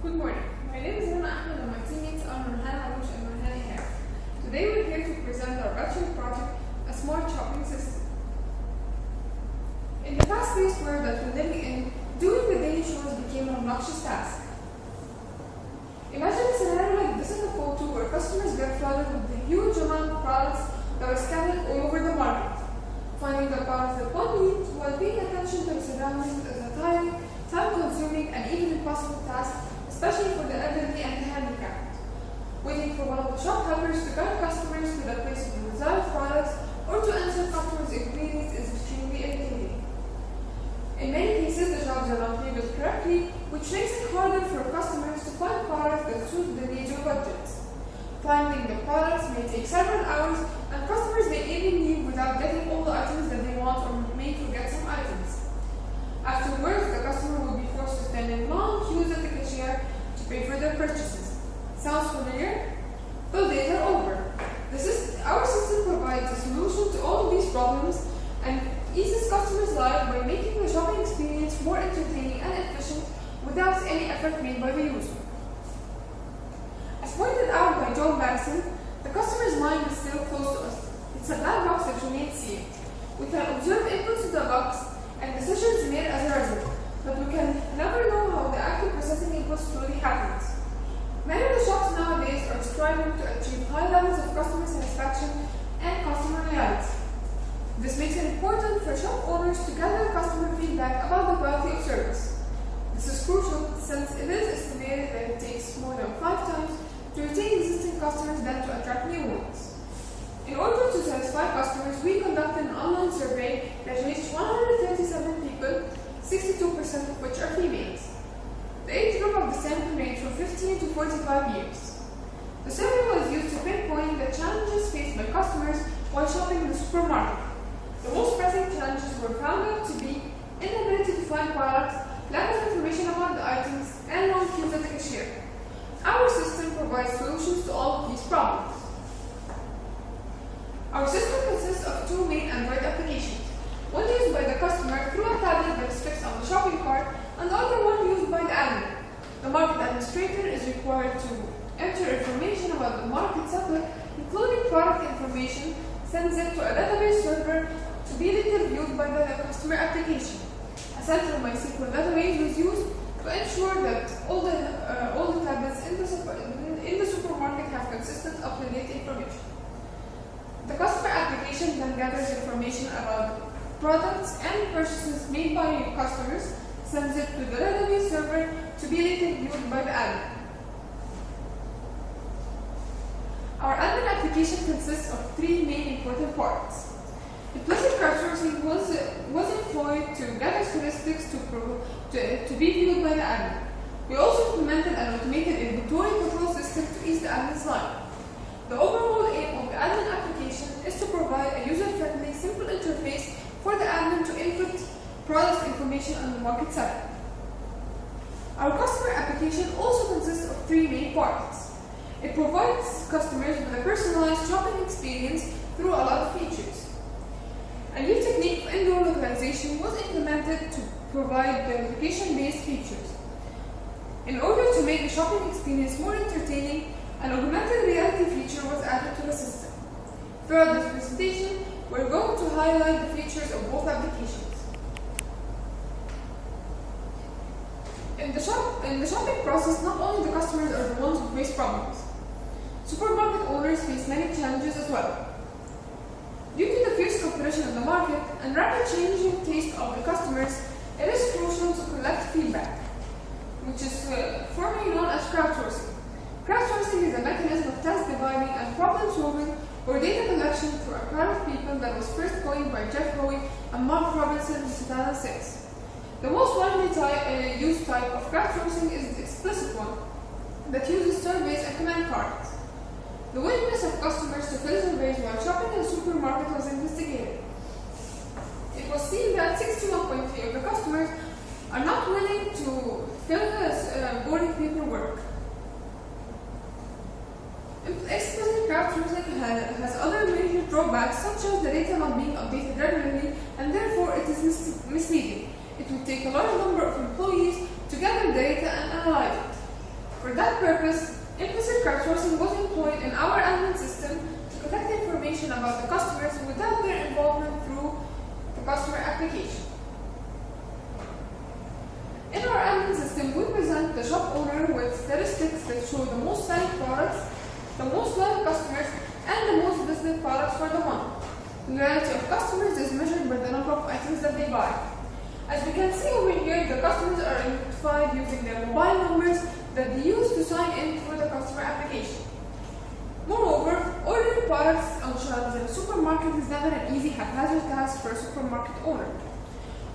Good morning. My name is Ahmed and my teammates are Nourhan, Aloush, and Ehab. Today we're here to present our Bachelor project, a smart shopping system. In the fast-paced world that we're living in, doing the daily chores became an obnoxious task. Imagine a scenario like this in a photo where customers get flooded with the huge amount of products that are scattered all over the market. Finding the products that one needs while paying attention to the surroundings is a tiring, time-consuming, and even impossible task, especially for the elderly and the handicapped. Waiting for one of the shop helpers to guide customers to the place of the desired products or to answer customers' inquiries is extremely irritating. In many cases, the jobs are not labeled correctly, which makes it harder for customers to find products that suit their needs or budgets. Finding the products may take several hours, and customers may even leave without getting all the items that they want or may forget some items. Afterwards, the customer will be forced to stand in long queues at the cashier to pay for their purchases. Sounds familiar? Well, days are over. Our system provides a solution to all of these problems and eases customers' lives by making the shopping experience more entertaining and efficient without any effort made by the user. As pointed out by John Madison, the customer's mind is still close to us. It's a black box that remains sealed. We can observe inputs to the box and decisions made as a result, but we can never know how the actual processing inputs truly happens. Many of the shops nowadays are striving to achieve high levels of customer satisfaction and customer loyalty. This makes it important for shop owners to gather customer feedback about the quality of service. This is crucial since it is estimated that it takes more than 5 times to retain existing customers than to attract new ones. In order to satisfy customers, we conducted an online survey that reached 137 people, 62% of which are females. The age group of the sample ranged from 15 to 45 years. The survey was used to pinpoint the challenges faced by customers while shopping in the supermarket. The most pressing challenges were found out to be inability to find products, lack of information about the items, and long queues at the cashier. Our system provides solutions to all of these problems. Our system consists of 2 main Android applications, one used by the customer through a tablet that is fixed on the shopping cart, and the other one used by the admin. The market administrator is required to enter information about the market settler, including product information, sends it to a database server to be later viewed by the customer application. A central MySQL database was used to ensure that all the tablets in the supermarket have consistent up-to-date information. The customer application then gathers information about products and purchases made by customers, sends it to the database server to be later viewed by the admin. Our admin application consists of 3 main important parts. Implicit crowdsourcing was employed to gather statistics to be viewed by the admin. We also implemented an automated inventory control system to ease the admin's life. The overall aim of the admin application is to provide a user-friendly, simple interface for the admin to input product information on the market setup. Our customer application also consists of 3 main parts. It provides customers with a personalized shopping experience through a lot of features. A new technique of indoor localization was implemented to provide location-based features. In order to make the shopping experience more entertaining, an augmented reality feature was added to the system. Throughout this presentation, we're going to highlight the features of both applications. In the shopping process, not only the customers are the ones who face problems. Supermarket owners face many challenges as well. Due to the fierce competition in the market and rapid changing taste of the customers, it is crucial to collect feedback, which is formerly known as crowdsourcing. Crowdsourcing is a mechanism of task dividing and problem solving or data collection through a crowd of people that was first coined by Jeff Hoey and Mark Robinson in 2006. The most widely used type of crowdsourcing is the explicit one that uses surveys and command cards. The willingness of customers to fill surveys while shopping in a supermarket was investigated. It was seen that 61.3% of the customers are not willing to fill the boring paperwork. Explicit crowdsourcing has other major drawbacks, such as the data not being updated regularly, and therefore it is misleading. It would take a large number of employees to gather data and analyze it. For that purpose, implicit crowdsourcing was employed in our admin system to collect information about the customers without their involvement through the customer application. In our admin system, we present the shop owner with statistics that show the most selling products, the most loyal customers, and the most visited products for the month. The loyalty of customers is measured by the number of items that they buy. As we can see over here, the customers are identified using their mobile numbers that they use to sign in for the customer application. Moreover, ordering products on shelves in a supermarket is never an easy, haphazard task for a supermarket owner.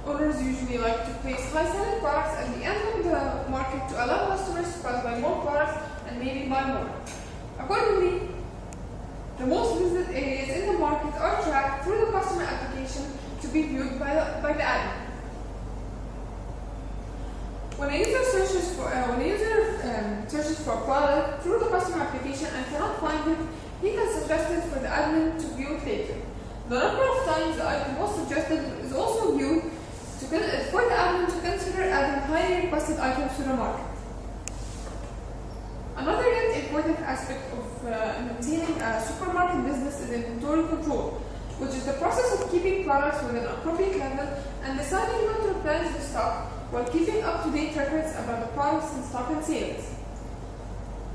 Owners usually like to place high-selling products at the end of the market to allow customers to pass by more products and maybe buy more. Accordingly, the most visited areas in the market are tracked through the customer application to be viewed by the admin. When a user searches for a product through the customer application and cannot find it, he can suggest it for the admin to view it later. The number of times the item was suggested is also viewed for the admin to consider adding highly requested items to the market. Another yet important aspect of maintaining a supermarket business is inventory control, which is the process of keeping products within an appropriate level and deciding when to replenish the stock while keeping up-to-date records about the products in stock and sales.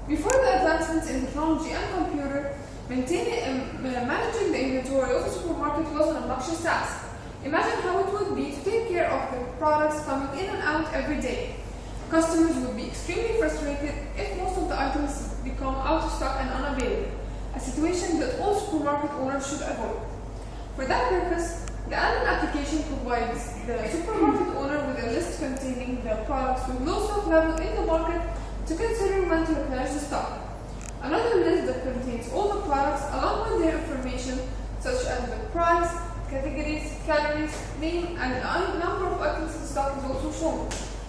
Before the advancements in technology and computer, managing the inventory of a supermarket was an obnoxious task. Imagine how it would be to take care of the products coming in and out every day. Customers would be extremely frustrated if most of the items become out of stock and unavailable, a situation that all supermarket owners should avoid. For that purpose, the admin application provides the supermarket owner with a list containing the products with low stock level in the market to consider when to replenish the stock. Another list that contains all the products along with their information such as the price, categories, calories, name, and the number of items in stock is also shown.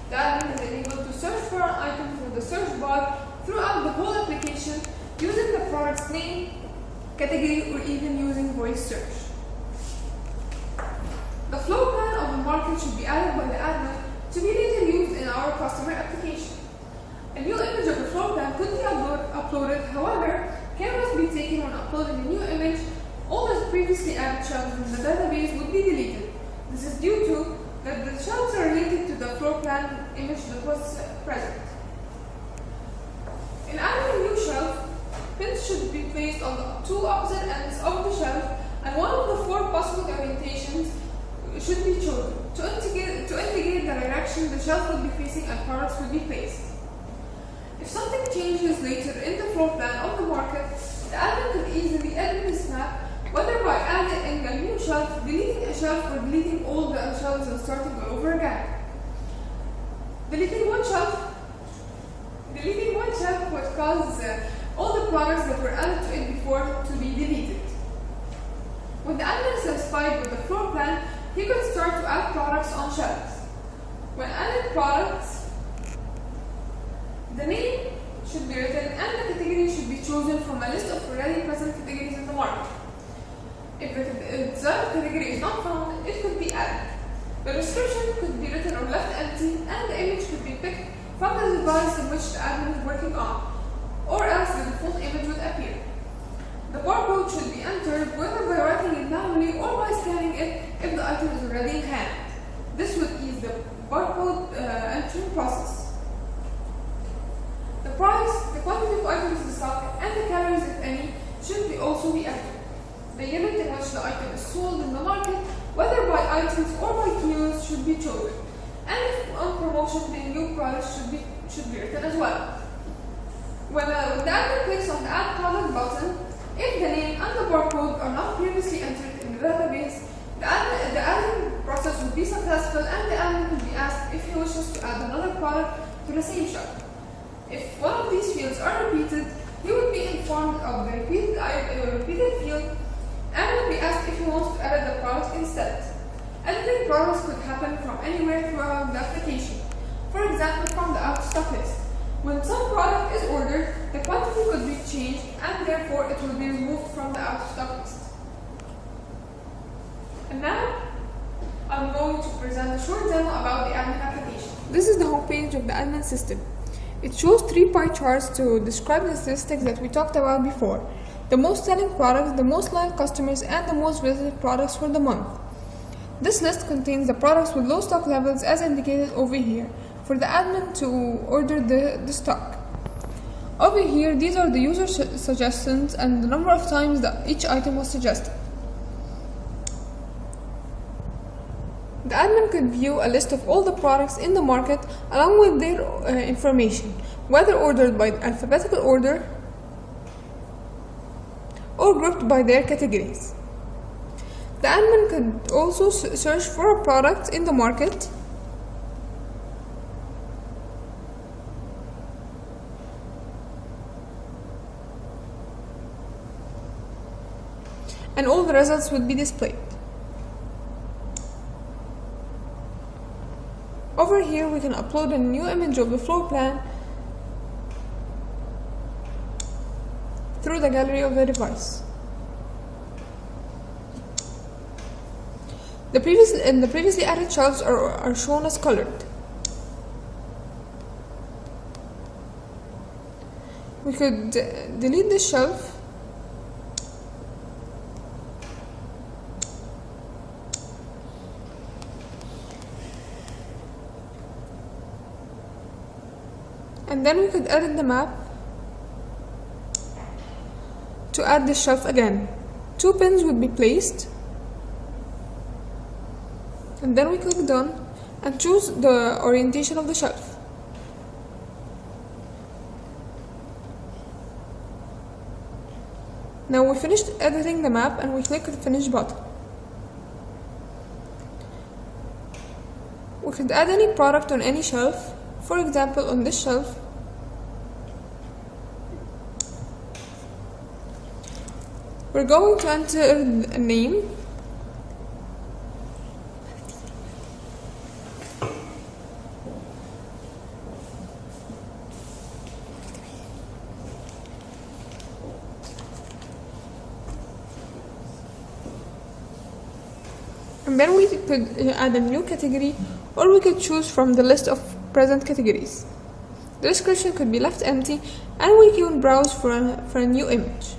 The admin is enabled to search for an item through the search bar throughout the whole application using the product's name, category, or even using voice search. The floor plan of the market should be added by the admin to be later used in our customer application. A new image of the floor plan could be uploaded, however, care must be taken when uploading a new image. All the previously added shelves in the database would be deleted. This is due to that the shelves are related to the floor plan image that was present. In adding a new shelf, pins should be placed on the two opposite ends of the shelf, and one of the four possible orientations should be chosen to indicate the direction the shelf will be facing and products will be placed. If something changes later in the floor plan of the market, the admin could easily edit this map, whether by adding a new shelf, deleting a shelf, or deleting all the shelves and starting all over again. Deleting one shelf would cause all the products that were added to it before to be deleted. When the admin is satisfied with the floor plan, he could start to add products on shelves. When adding products, the name should be written and the category should be chosen from a list of already present categories in the market. If the desired category is not found, it could be added. The description could be written or left empty, and the image could be picked from the device in which the admin is working on, or else the default image would appear. The barcode should be entered whether by writing it manually or by scanning it if the item is already in hand. This would ease the barcode entering process. The price, the quantity of items in stock, and the calories, if any, should also be entered. The unit in which the item is sold in the market, whether by items or by kilos, should be chosen. And if on promotion, the new price should be written as well. When the admin clicks on the Add Product button, if the name and the barcode are not previously entered in the database, the adding process would be successful and the admin would be asked if he wishes to add another product to the same shelf. If one of these fields are repeated, he would be informed of the repeated field and would be asked if he wants to edit the product instead. Editing products could happen from anywhere throughout the application. For example, from the out-of-stock list. When some product is ordered, the quantity could be changed and therefore it will be removed from the out-of-stock list. And now, I'm going to present a short demo about the admin application. This is the homepage of the admin system. It shows 3 pie charts to describe the statistics that we talked about before. The most selling products, the most loyal customers, and the most visited products for the month. This list contains the products with low stock levels as indicated over here for the admin to order the stock. Over here, these are the user suggestions and the number of times that each item was suggested. The admin could view a list of all the products in the market along with their information, whether ordered by alphabetical order or grouped by their categories. The admin could also search for a product in the market and all the results would be displayed. Over here we can upload a new image of the floor plan through the gallery of the device. The previously added shelves are shown as colored. We could delete this shelf and then we could edit the map to add the shelf again. 2 pins would be placed and then we click done and choose the orientation of the shelf. Now we finished editing the map and we click the finish button. We could add any product on any shelf. For example, on this shelf, we're going to enter a name and then we could add a new category, or we could choose from the list of present categories. The description could be left empty and we can browse for a new image.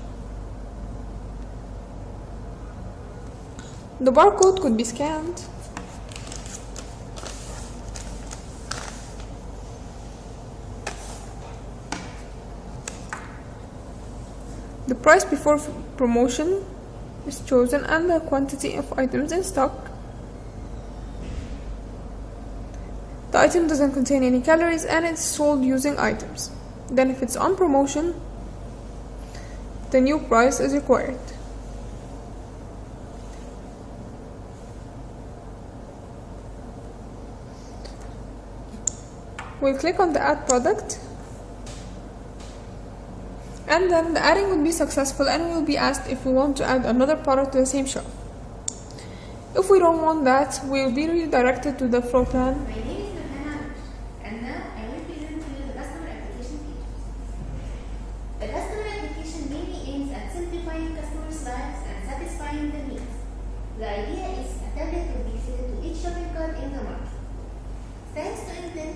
The barcode could be scanned the price before promotion is chosen and the quantity of items in stock. The item doesn't contain any calories and it's sold using items. Then if it's on promotion, the new price is required. We'll click on the add product and then the adding will be successful and we'll be asked if we want to add another product to the same shelf. If we don't want that, we'll be redirected to the floor plan. My name is Nourhan, and now I will present to you the customer application features. The customer application mainly aims at simplifying customers' lives and satisfying their needs. The idea is a tablet will be fitted to each shopping cart in the market. Thanks to Intel,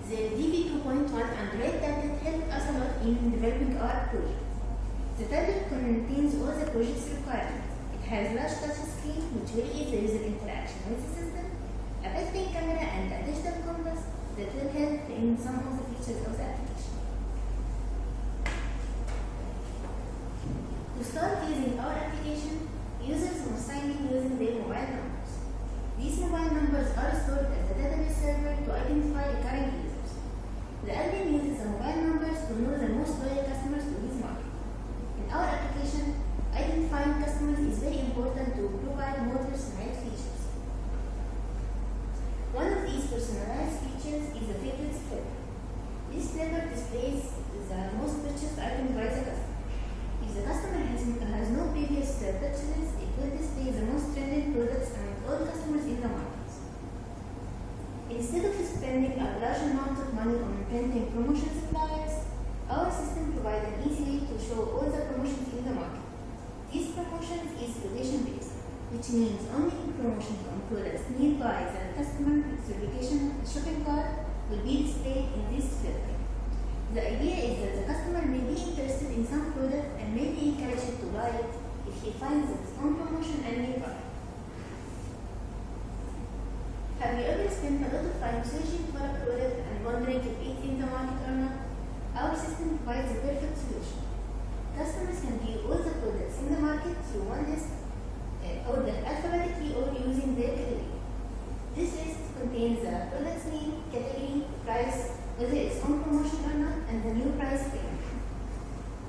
the DV2.1 Android tablet helped us a lot in developing our project. The tablet contains all the project's requirements. It has large touch screen which will ease the user interaction with the system, a built-in camera and a digital compass that will help in some of the features of the application. To start using our application, users must sign in using their mobile numbers. These mobile numbers are stored at the database server to identify recurring users. The admin uses the mobile numbers to know the most loyal customers to his market. In our application, identifying customers is very important to provide more personalized features. One of these personalized features is the favorites flavor. This flavor displays the most purchased item by the customer. If the customer has no previous purchases, it will display the most trending products and all customers in the market. Instead of spending a large amount of money on printing promotion flyers, our system provides an easy way to show all the promotions in the market. These promotions is location-based, which means only promotions on products nearby the customer's location shopping cart will be displayed in this filter. The idea is that the customer may be interested in some product and may be encouraged to buy it if he finds it on promotion and nearby. Have you ever spent a lot of time searching for a product and wondering if it's in the market or not? Our system provides a perfect solution. Customers can view all the products in the market through one list, ordered alphabetically or using their category. This list contains the product's name, category, price, whether it's on promotion or not, and the new price frame.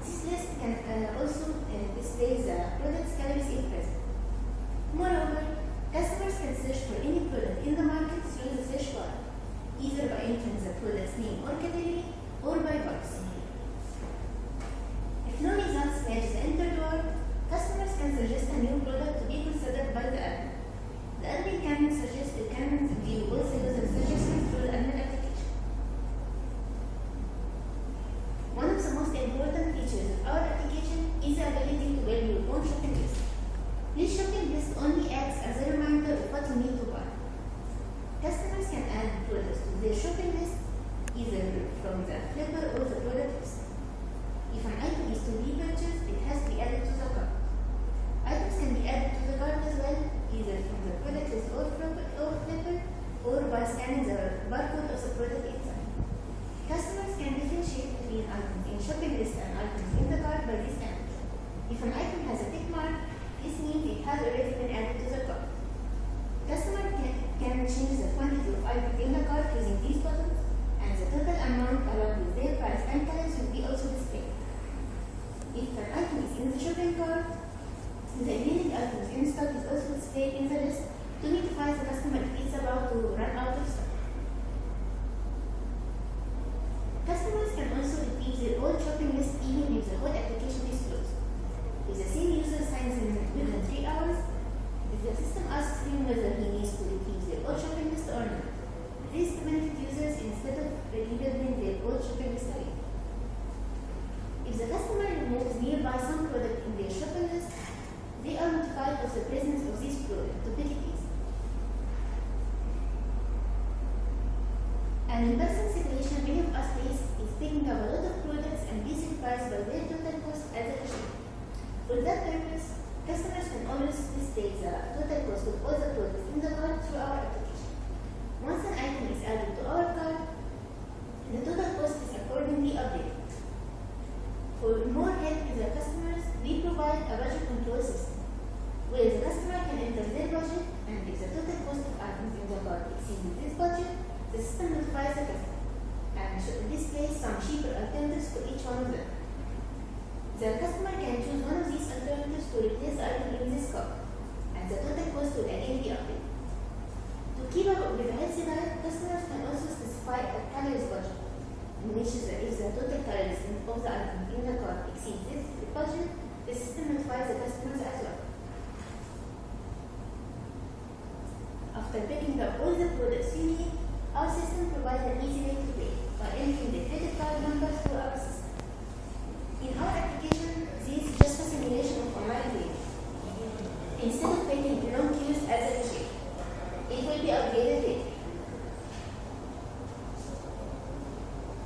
This list can also display the product's calories if present. Moreover, customers can search for any product in the market through the search bar, either by entering the product's name or category, or by box. If no results match the entered word, customers can suggest a new product to be considered by the admin. The admin can view all sales and suggestions through the admin application. One of the most important features of our application is the ability to build your own shopping list. This shopping list only acts as a reminder of what you need to buy. Customers can add products to their shopping list either from the flipper or the product list. If an item is to be purchased, it has to be added to the cart. Items can be added to the cart as well, either from the product list or flipper, or by scanning the barcode of the product itself. Customers can differentiate between items in shopping list and items in the cart by this scanning. If an item has a tick mark, this means it has already been added to the cart. Customers can change the quantity of items in the cart using these buttons, and the total amount along with their price and colors will be also displayed. If an item is in the shopping cart, the remaining items in stock is also displayed in the list to notify the customer if it's about to run out of stock. Customers can also retrieve their old shopping list even if the whole application is closed. If the same user signs in within 3 hours, if the system asks him whether he needs to retrieve their old shopping list or not, this benefits users instead of rebuilding their old shopping list again. If the customer removes nearby some product in their shopping list, they are notified of the presence of this product to pick it easy. An in-person situation many of us face is picking up a lot of products and being surprised by their total cost at the cashier. For that purpose, customers can always display the total cost of all the products in the cart through our application. Once an item is added to our cart, the total cost is accordingly updated. For more help with the customers, we provide a budget control system, where the customer can enter their budget, and if the total cost of items in the cart exceeds this budget, the system notifies the customer and displays some cheaper alternatives for each one of them. The customer can choose one of these alternatives to replace the item in this cart, and the total cost will again be updated. To keep up with a healthy diet, customers can also specify a calories budget, in which if the total calories of the item in the cart exceeds this budget, the system notifies the customers as well. After picking up all the products you need, our system provides an easy way to pay by entering the credit card number through our system. In our application, this is just a simulation of online payment. Instead of waiting in long queues at the cashier, it will be upgraded later.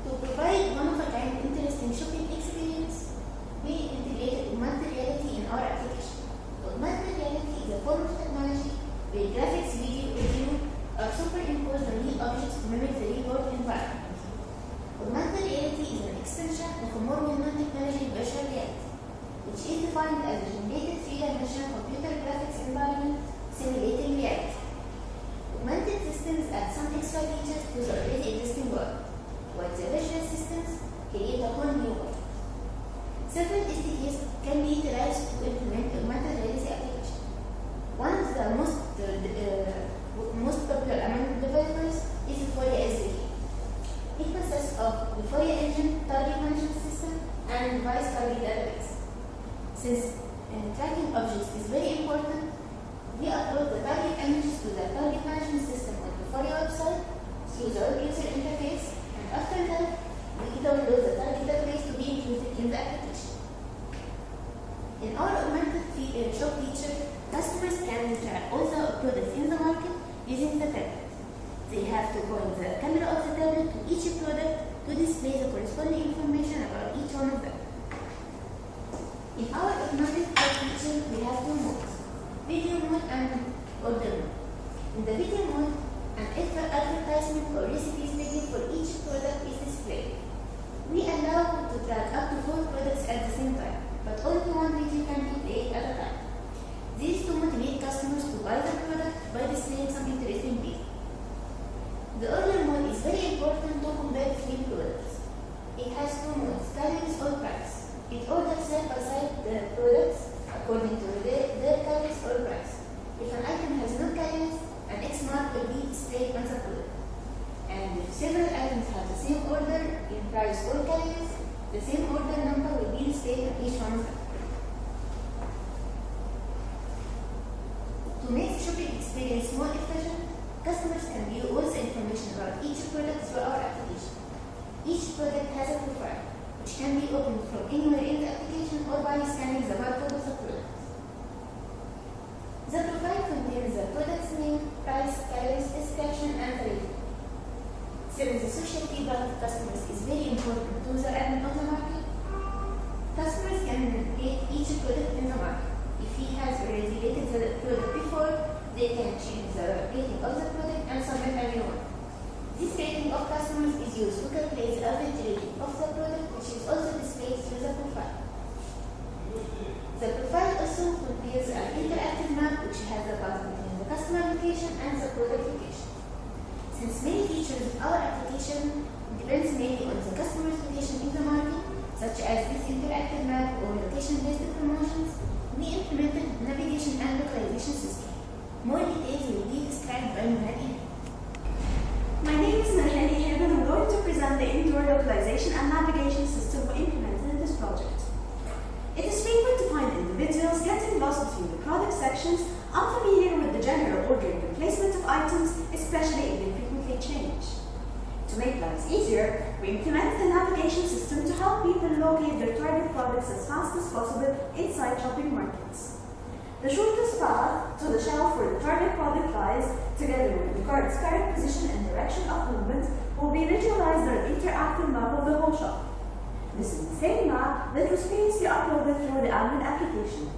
To provide one-of-a-kind interesting shopping experience, we integrated augmented reality in our application. Augmented reality is a form of technology where graphics, video, audio are superimposed on real objects to mimic the real world environment. Augmented reality is an extension of a more well-known technology, virtual reality, which is defined as a generated three-dimensional computer graphics environment simulating reality. Augmented systems add some extra features to the already existing world, while the virtual systems create a whole new world. Several SDKs can be utilized to implement augmented reality application. One of the most popular among developers is the Fourier SDK. It consists of the Fourier engine, target management system, and device target database. Since tracking objects is very important, we upload the target images to the target management system on the Fourier website through the web user interface, and after that, we download the target database to be included in the application. In our augmented shop feature, customers can track all the products in the market using the tablet. They have to point the camera of the tablet to each product to display the corresponding information about each one of them. In our automatic code feature, we have two modes, video mode and order mode. In the video mode, an advertisement or recipes video for each product is displayed. We allow to track up to 4 products at the same time, but only one video can be played at a time. These to motivate customers to buy the product by displaying some interesting video. The order mode is very important to compare 3 products. It has 2 modes, calories or price. It orders side by side the products according to their calories or price. If an item has no calories, an X mark will be displayed on the product. And if several items have the same order in price or calories, the same order number will be displayed on each one of them. To make the shopping experience more efficient, customers can view all the information about each product through our application. Each product has a profile, which can be opened from anywhere in the application or by scanning the barcode of the product. The profile contains the product's name, price, calories, description, and the rating. Since the social feedback of customers is very important to the admin of the market, customers can rate each product in the market. If he has already rated the product before, they can change the rating of the product and submit a new one. This rating of customers is used to calculate the average rating of the product, which is also displayed through the profile. The profile also contains an interactive map which has the path between the customer location and the product location. Since many features of our application depends mainly on the customer's location in the market, such as this interactive map or location-based promotions, we implemented navigation and localization system. More details will be described by Nourhan. My name is Nourhan and I'm going to present the indoor localization and navigation system we implemented in this project. It is frequent to find individuals getting lost between the product sections, unfamiliar with the general ordering and placement of items, especially if they frequently change. To make lives easier, we implemented a navigation system to help people locate their target products as fast as possible inside shopping markets. The shortest path to the shelf where the target product lies, together with the card's correct position and direction of movement, will be visualized on an interactive map of the whole shop. This is the same map that was previously uploaded through the Ahmed application.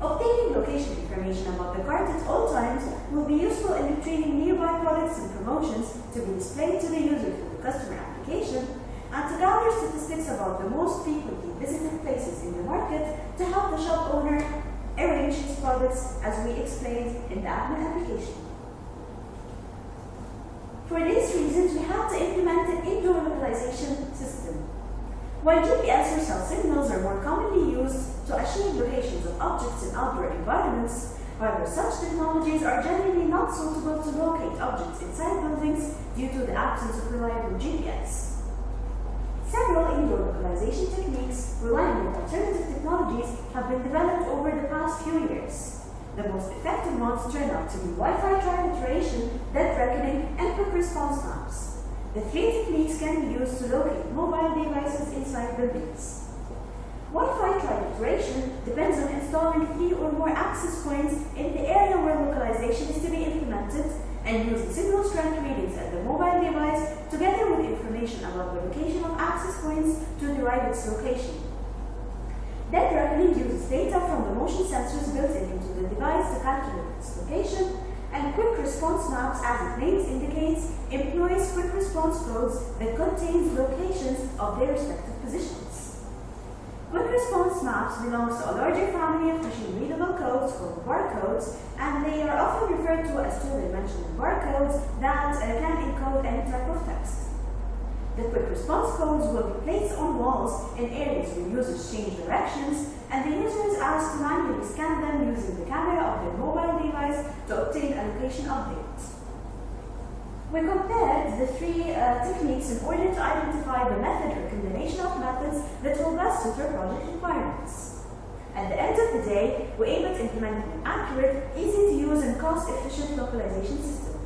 Obtaining location information about the cart at all times will be useful in retrieving nearby products and promotions to be displayed to the user through the customer application, and to gather statistics about the most frequently visited places in the market to help the shop owner arrange his products as we explained in the Ahmed application. For these reasons, we had to implement an indoor localization system. While GPS or cell signals are more commonly used to achieve locations of objects in outdoor environments, however, such technologies are generally not suitable to locate objects inside buildings due to the absence of reliable GPS. Several indoor localization techniques relying on alternative technologies have been developed over the past few years. The most effective ones turn out to be Wi-Fi triangulation, depth reckoning, and quick response maps. The 3 techniques can be used to locate mobile devices inside buildings. Wi-Fi triangulation depends on installing 3 or more access points in the area where localization is to be implemented and using signal strength readings at the mobile device together with information about the location of access points to derive its location. Depth reckoning uses data from the motion sensors built into the device to calculate its location, and quick response maps, as its name indicates, employs quick response codes that contains locations of their respective positions. Quick response maps belong to a larger family of machine-readable codes called barcodes, and they are often referred to as two-dimensional barcodes that can encode any type of text. The quick response codes will be placed on walls in areas where users change directions, and the user is asked to manually scan them using the camera of their mobile device to obtain a location update. We compared the 3 techniques in order to identify the method or combination of methods that will best suit our project requirements. At the end of the day, we aim at implementing an accurate, easy-to-use, and cost-efficient localization system.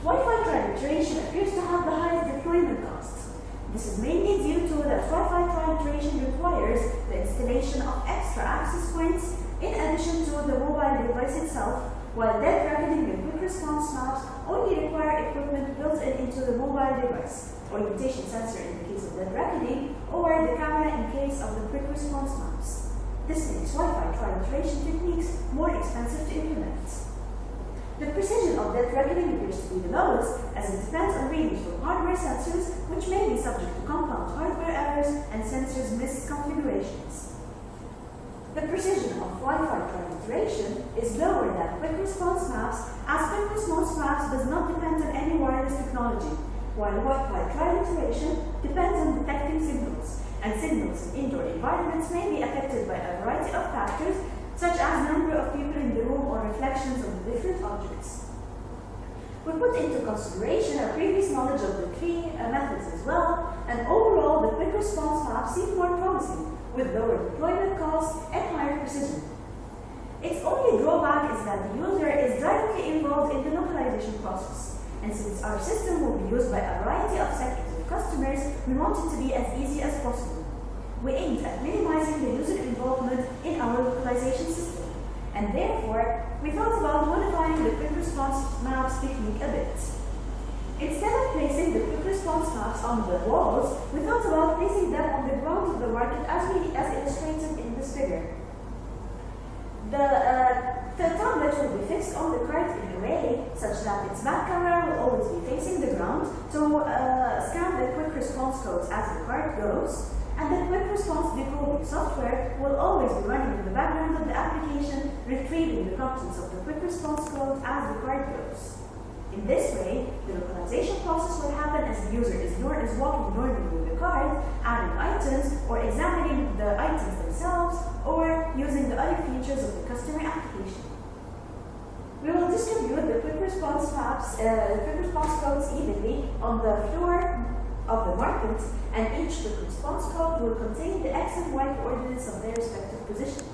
Wi-Fi triangulation appears to have the highest deployment cost. This is mainly due to that Wi-Fi triangulation requires the installation of extra access points in addition to the mobile device itself, while depth reckoning and quick response maps only require equipment built into the mobile device. orientation sensor in the case of dead reckoning, or the camera in case of the quick response maps. This makes Wi-Fi trilateration techniques more expensive to implement. The precision of dead reckoning appears to be the lowest, as it depends on readings from hardware sensors, which may be subject to compound hardware errors and sensors misconfigurations. The precision of Wi-Fi trilateration is lower than quick response maps, as quick response maps does not depend on any wireless technology, while Wi-Fi trilateration depends on detecting signals, and signals in indoor environments may be affected by a variety of factors, such as number of people in the room or reflections of the different objects. We put into consideration our previous knowledge of the three methods as well, and overall the quick response maps seem more promising, with lower deployment costs and higher precision. Its only drawback is that the user is directly involved in the localization process, and since our system will be used by a variety of sectors of customers, we want it to be as easy as possible. We aimed at minimizing the user involvement in our localization system, and therefore, we thought about modifying the quick response maps technique a bit. Instead of placing the quick response maps on the walls, we thought about placing them on the ground of the market as illustrated in this figure. The tablet will be fixed on the cart in a way such that its back camera will always be facing the ground to scan the quick response codes as the cart goes, and the quick response decoding software will always be running in the background of the application, retrieving the contents of the quick response code as the cart goes. In this way, the localization process will happen as the user is walking normally with the cart, adding items, or examining the items themselves, or using the other features of the customer application. We will distribute the quick response maps, quick response codes evenly on the floor of the market, and each quick response code will contain the X and Y coordinates of their respective position.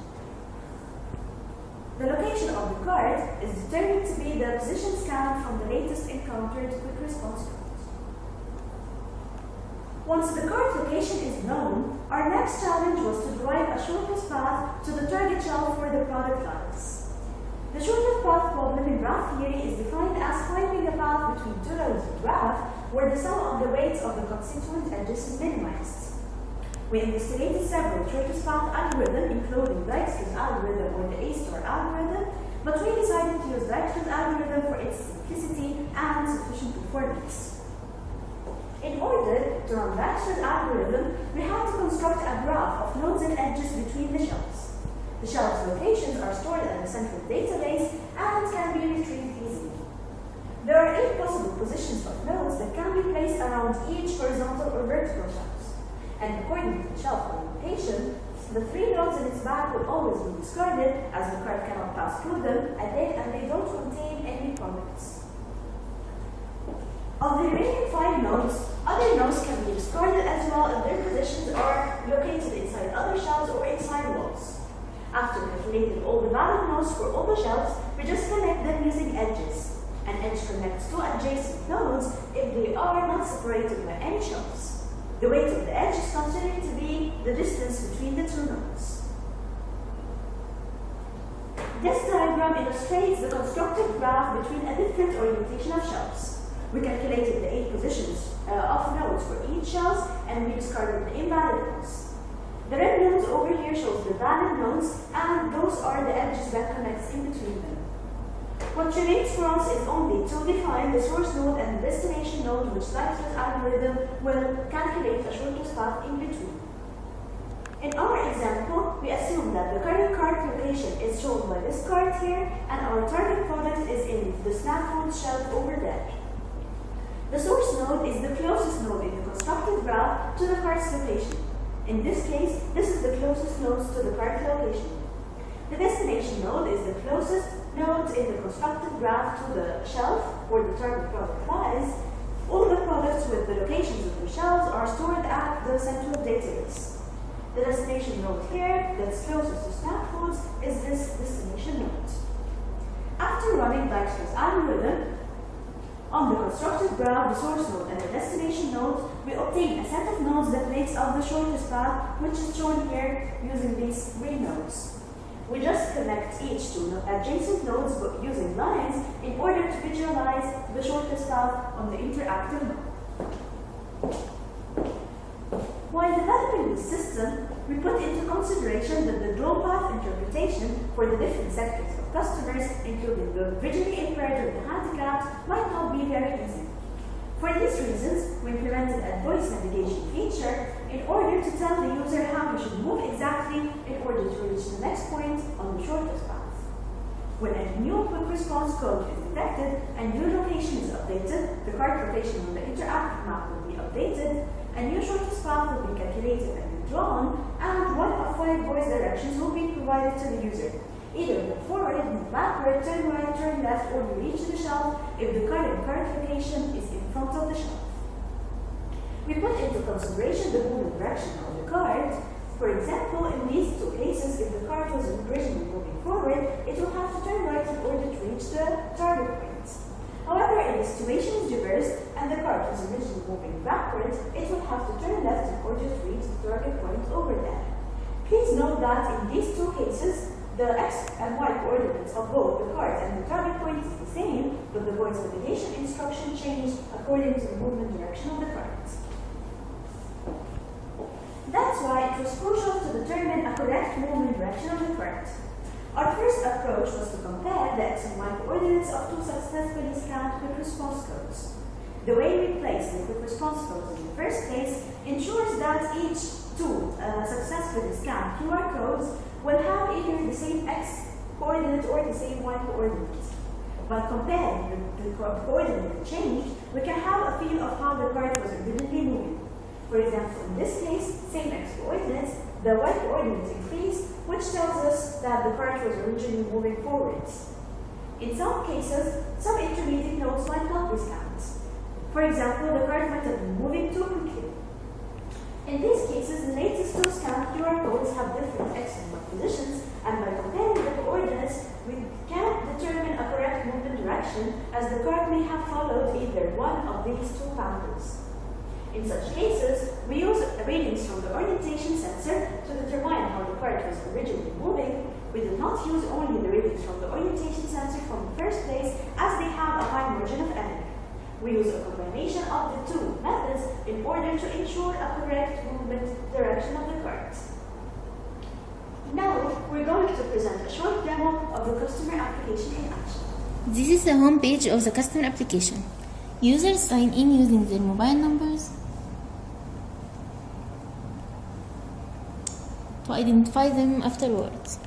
The location of the card is determined to be the position scanned from the latest encountered quick response code. Once the card location is known, our next challenge was to derive a shortest path to the target shelf for the product lines. The shortest path problem in graph theory is defined as finding a path between two nodes in graph where the sum of the weights of the constituent edges is minimized. We investigated several shortest path algorithms, including Dijkstra's algorithm or the A-star algorithm, but we decided to use Dijkstra's algorithm for its simplicity and sufficient performance. In order to run Dijkstra's algorithm, we had to construct a graph of nodes and edges between the shelves. The shelves' locations are stored in a central database and can be retrieved easily. There are 8 possible positions of nodes that can be placed around each horizontal or vertical shelf. And according to the shelf orientation, the 3 nodes in its back will always be discarded as the cart cannot pass through them and they don't contain any products. Of the remaining 5 nodes, other nodes can be discarded as well if their positions are located inside other shelves or inside walls. After calculating all the valid nodes for all the shelves, we just connect them using edges. An edge connects 2 adjacent nodes if they are not separated by any shelves. The weight of the edge is considered to be the distance between the 2 nodes. This diagram illustrates the constructed graph between a different orientation of shelves. We calculated the 8 positions of nodes for each shelf, and we discarded the invalid nodes. The red nodes over here shows the valid nodes, and those are the edges that connects in between them. What remains for us is only to define the source node and the destination node, which Dijkstra's algorithm will calculate a shortest path in between. In our example, we assume that the current cart location is shown by this cart here, and our target product is in the snack food shelf over there. The source node is the closest node in the constructed graph to the cart's location. In this case, this is the closest node to the cart location. The destination node is the closest node in the constructed graph to the shelf where the target product lies. All the products with the locations of the shelves are stored at the central database. The destination node here, that's closest to snack foods, is this destination node. After running Dijkstra's algorithm on the constructed graph, the source node, and the destination node, we obtain a set of nodes that makes up the shortest path, which is shown here using these green nodes. We just connect each to adjacent nodes using lines in order to visualize the shortest path on the interactive node. While developing this system, we put into consideration that the draw path interpretation for the different sectors of customers, including the visually impaired or the handicapped, might not be very easy. For these reasons, we implemented a voice navigation feature in order to tell the user how he should move exactly in order to reach the next point on the shortest path. When a new quick response code is detected and new location is updated, the cart location on the interactive map will be updated, a new shortest path will be calculated and withdrawn, and one of 5 voice directions will be provided to the user. Either move forward, move backward, turn right, turn left, or reach the shelf if the current location is in front of the shelf. We put into consideration the movement direction of the cart. For example, in these 2 cases, if the cart was originally moving forward, it will have to turn right in order to reach the target point. However, if the situation is reversed and the cart was originally moving backwards, it will have to turn left in order to reach the target point over there. Please note that in these 2 cases, the x and y coordinates of both the cart and the target point is the same, but the voice navigation instruction changed according to the movement direction of the cart. That's why it was crucial to determine a correct movement direction of the cart. Our first approach was to compare the x and y coordinates of 2 successfully scanned quick response codes. The way we place the quick response codes in the first place ensures that each 2 successfully scanned QR codes will have either the same x coordinate or the same y coordinate. By comparing the coordinate changed, we can have a feel of how the cart was originally moving. For example, in this case, same x coordinates, the y coordinate increased, which tells us that the cart was originally moving forwards. In some cases, some intermediate nodes might not be scanned. For example, the cart might have been moving too quickly. In these cases, the latest 2 scanned QR codes have different x and y positions, and by comparing the coordinates, we can determine a correct movement direction, as the cart may have followed either one of these 2 patterns. In such cases, we use readings from the orientation sensor to determine how the cart was originally moving. We do not use only the readings from the orientation sensor from the first place, as they have a high margin of error. We use a combination of the 2 methods in order to ensure a correct movement direction of the cart. Now, we're going to present a short demo of the customer application in action. This is the home page of the customer application. Users sign in using their mobile numbers to identify them afterwards.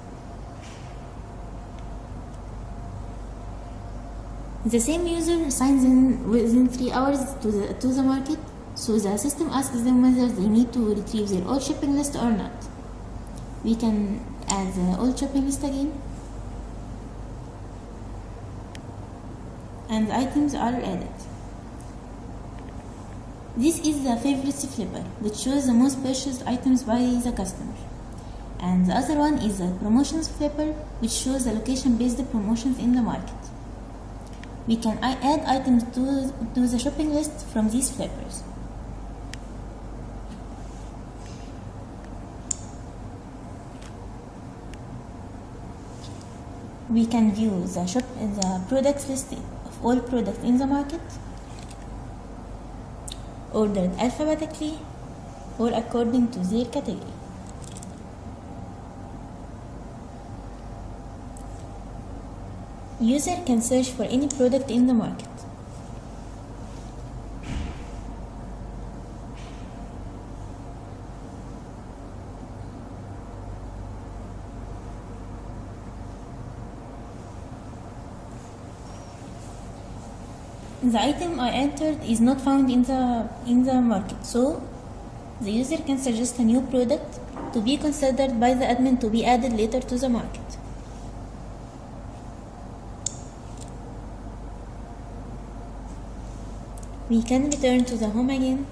The same user signs in within 3 hours to the market, so the system asks them whether they need to retrieve their old shopping list or not. We can add the old shopping list again, and the items are added. This is the favorites flipper, which shows the most purchased items by the customer. And the other one is the promotions flipper, which shows the location-based promotions in the market. We can add items to the shopping list from these flippers. We can view the product list of all products in the market, ordered alphabetically or according to their category. User can search for any product in the market. The item I entered is not found in the market, so the user can suggest a new product to be considered by the admin to be added later to the market. We can return to the home again,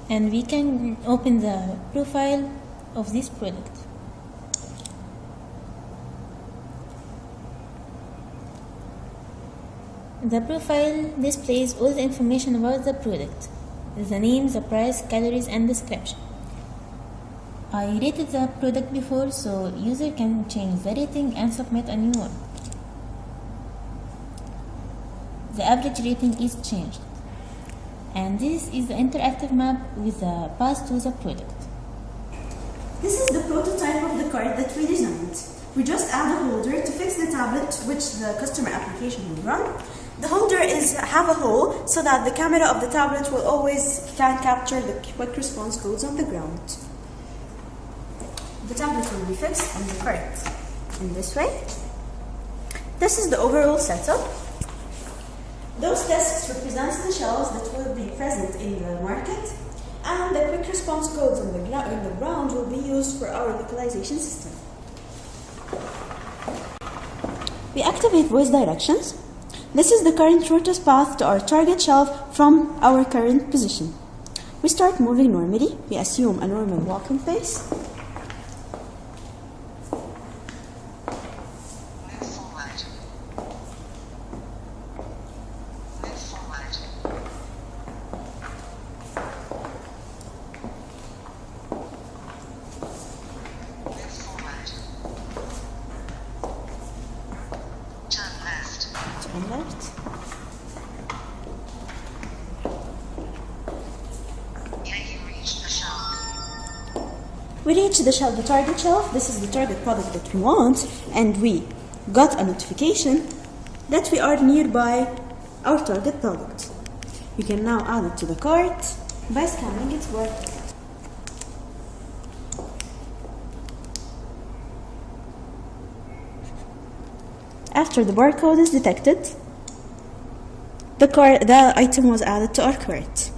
and we can open the profile of this product. The profile displays all the information about the product, the name, the price, calories, and description. I rated the product before, so user can change the rating and submit a new one. The average rating is changed. And this is the interactive map with the path to the product. This is the prototype of the cart that we designed. We just add a holder to fix the tablet which the customer application will run. The holder have a hole so that the camera of the tablet will always can capture the quick response codes on the ground. The tablet will be fixed on the cart in this way. This is the overall setup. Those desks represent the shelves that will be present in the market, and the quick response codes on the ground will be used for our localization system. We activate voice directions. This is the current shortest path to our target shelf from our current position. We start moving normally. We assume a normal walking pace. Left. We reach the shelf, the target shelf. This is the target product that we want, and we got a notification that we are nearby our target product. We can now add it to the cart by scanning its barcode. After the barcode is detected, the item was added to our cart.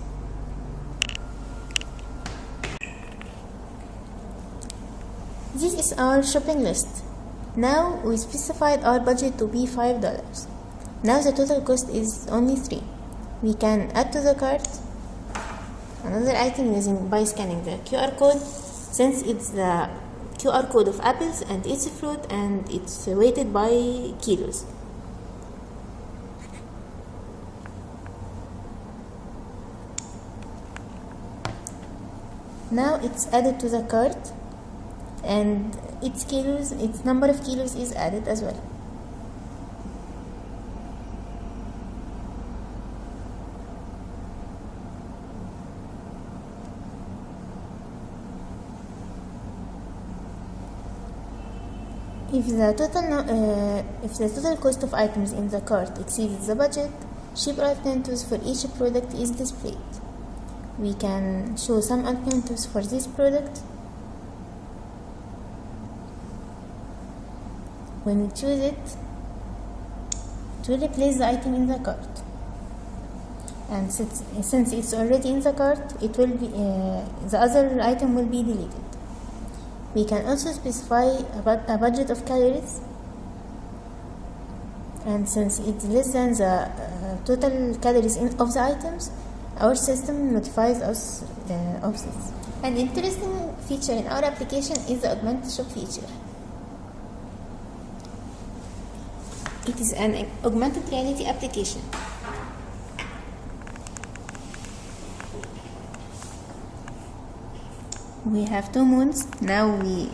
This is our shopping list. Now we specified our budget to be $5. Now the total cost is only $3. We can add to the cart another item by scanning the QR code, since it's the QR code of apples and it's a fruit and it's weighted by kilos. Now it's added to the cart, and its number of kilos is added as well. If the total cost of items in the cart exceeds the budget, cheap alternatives for each product is displayed. We can show some alternatives for this product. When we choose it, it will replace the item in the cart. And since it's already in the cart, it will be the other item will be deleted. We can also specify a budget of calories, and since it's less than the total calories of the items, our system notifies us of this. An interesting feature in our application is the augmented shop feature. It is an augmented reality application. We have two modes. Now we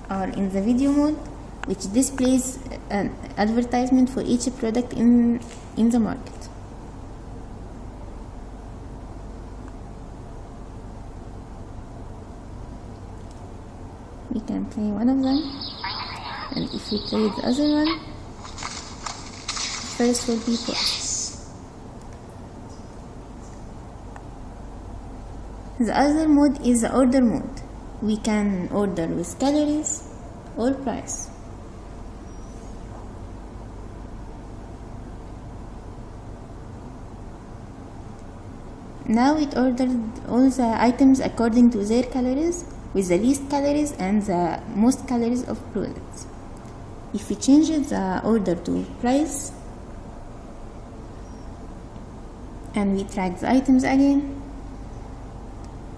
are in the video mode, which displays an advertisement for each product in the market. We can play one of them, and if we play the other one, first will be paused. The other mode is the order mode. We can order with calories or price. Now it ordered all the items according to their calories, with the least calories and the most calories of products. If we change the order to price and we track the items again,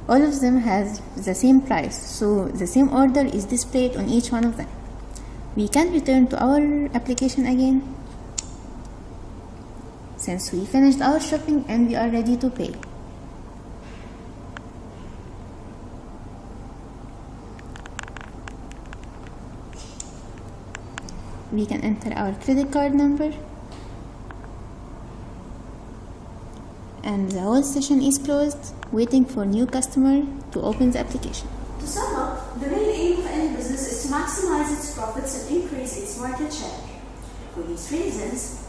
all of them has the same price, so the same order is displayed on each one of them. We can return to our application again, since we finished our shopping and we are ready to pay. We can enter our credit card number and the whole session is closed, waiting for new customer to open the application. To sum up, the main aim of any business is to maximize its profits and increase its market share. For these reasons,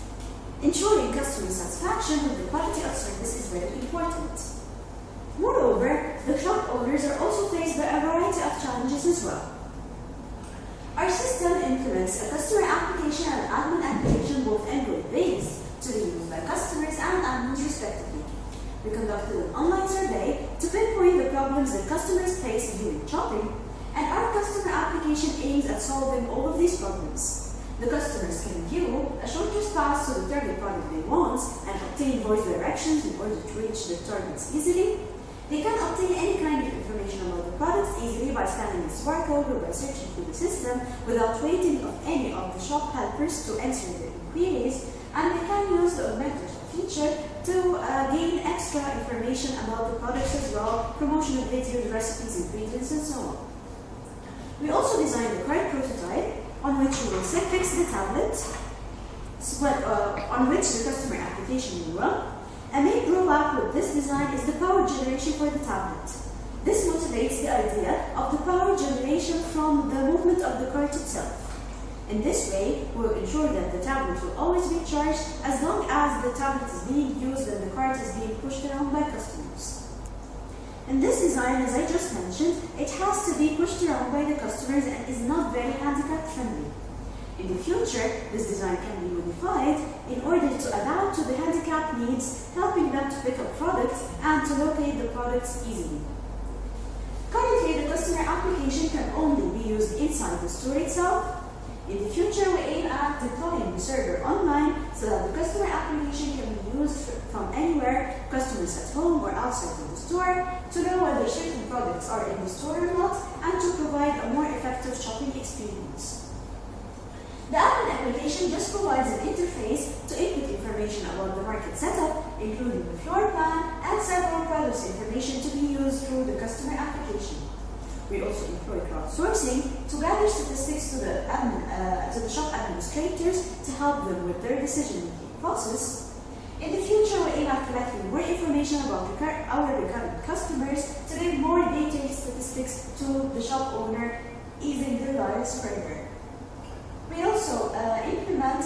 ensuring customer satisfaction with the quality of service is very important. Moreover, the shop owners are also faced by a variety of challenges as well. Our system implements a customer application and admin application, both Android-based, to be used by customers and admins respectively. We conducted an online survey to pinpoint the problems that customers face during shopping, and our customer application aims at solving all of these problems. The customers can view a shortest path to the target product they want and obtain voice directions in order to reach their targets easily. They can obtain any kind of information about the products easily by scanning the barcode or by searching through the system without waiting on any of the shop helpers to answer their inquiries, and they can use the augmented feature to gain extra information about the products as well, promotional videos, recipes, ingredients, and so on. We also designed a card prototype on which we will fix the tablet, on which the customer application will run. A main drawback with this design is the power generation for the tablet. This motivates the idea of the power generation from the movement of the cart itself. In this way, we will ensure that the tablet will always be charged as long as the tablet is being used and the cart is being pushed around by customers. In this design, as I just mentioned, it has to be pushed around by the customers and is not very handicap friendly. In the future, this design can be modified in order to adapt to the handicap needs, helping them to pick up products and to locate the products easily. Currently, the customer application can only be used inside the store itself. In the future, we aim at deploying the server online so that the customer application can be used from anywhere, customers at home or outside of the store, to know whether certain products are in the store or not, and to provide a more effective shopping experience. The admin application just provides an interface to input information about the market setup, including the floor plan and several products information to be used through the customer application. We also employ crowdsourcing to gather statistics to the shop administrators to help them with their decision-making process. In the future, we aim at collecting more information about our recurrent customers to give more detailed statistics to the shop owner, easing their lives further. We also implement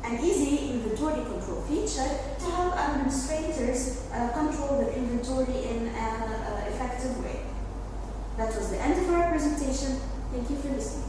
an easy inventory control feature to help administrators control their inventory in an effective way. That was the end of our presentation. Thank you for listening.